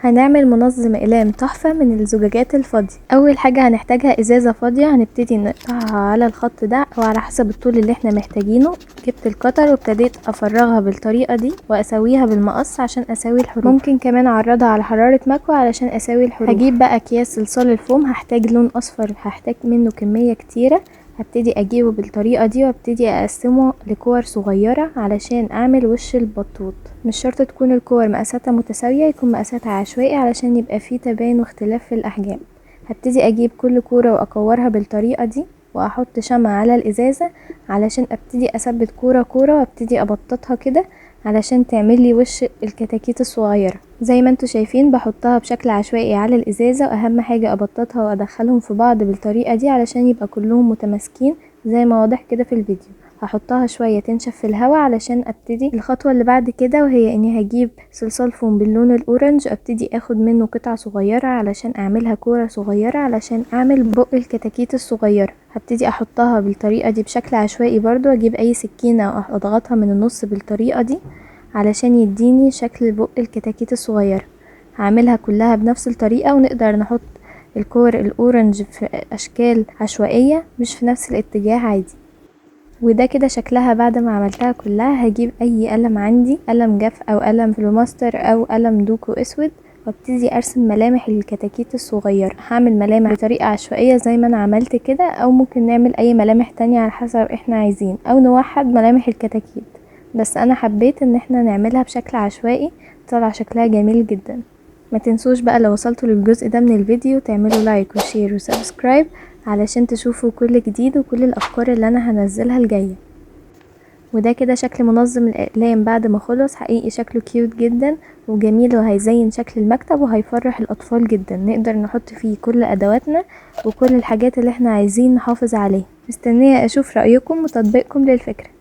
هنعمل منظم اقلام تحفة من الزجاجات الفاضية. اول حاجة هنحتاجها ازازة فاضية، هنبتدي نقطعها على الخط ده او على حسب الطول اللي احنا محتاجينه. جبت القطر وابتديت افرغها بالطريقة دي واسويها بالمقص عشان اسوي الحروف. ممكن كمان اعرضها على حرارة مكوى علشان اسوي الحروف. هجيب بقى اكياس صلصال الفوم، هحتاج لون اصفر، هحتاج منه كمية كتيرة. هبتدي اجيبه بالطريقة دي وابتدي اقسمه لكور صغيرة علشان اعمل وش البطوط. مش شرط تكون الكور مقاساتها متساوية، يكون مقاساتها عشوائي علشان يبقى فيه تباين واختلاف في الاحجام. هبتدي اجيب كل كورة واكورها بالطريقة دي واحط شمع على الازازة علشان ابتدي اثبت كورة كورة وابتدي ابططها كده علشان تعمل لي وش الكتاكيت الصغيرة. زي ما انتوا شايفين بحطها بشكل عشوائي على الازازة، واهم حاجة ابططها وادخلهم في بعض بالطريقة دي علشان يبقى كلهم متماسكين زي ما واضح كده في الفيديو. هحطها شوية تنشف في الهواء علشان ابتدي الخطوة اللي بعد كده، وهي اني هجيب صلصال فوم باللون الاورنج، ابتدي اخد منه قطع صغيرة علشان اعملها كورة صغيرة علشان اعمل بق الكتاكيت الصغيرة. هبتدي احطها بالطريقة دي بشكل عشوائي برضو، اجيب اي سكينة اضغطها من النص بالطريقة دي علشان يديني شكل بق الكتاكيت الصغيرة. هعملها كلها بنفس الطريقة، ونقدر نحط الكور الاورنج في اشكال عشوائية مش في نفس الاتجاه عادي. وده كده شكلها بعد ما عملتها كلها. هجيب اي قلم عندي، قلم جاف او قلم فلوماستر او قلم دوكو اسود، وابتدي ارسم ملامح الكتاكيت الصغيرة. هعمل ملامح بطريقة عشوائية زي ما انا عملت كده، او ممكن نعمل اي ملامح تانية على حسب احنا عايزين، او نوحد ملامح الكتاكيت. بس انا حبيت ان احنا نعملها بشكل عشوائي، طلع شكلها جميل جدا. ما تنسوش بقى لو وصلتوا للجزء ده من الفيديو تعملوا لايك وشير وسبسكرايب علشان تشوفوا كل جديد وكل الافكار اللي انا هنزلها الجاية. وده كده شكل منظم الاقلام بعد ما خلص. حقيقي شكله كيوت جدا وجميل، وهيزين شكل المكتب وهيفرح الاطفال جدا. نقدر نحط فيه كل ادواتنا وكل الحاجات اللي احنا عايزين نحافظ عليها. مستنية اشوف رأيكم وتطبيقكم للفكرة.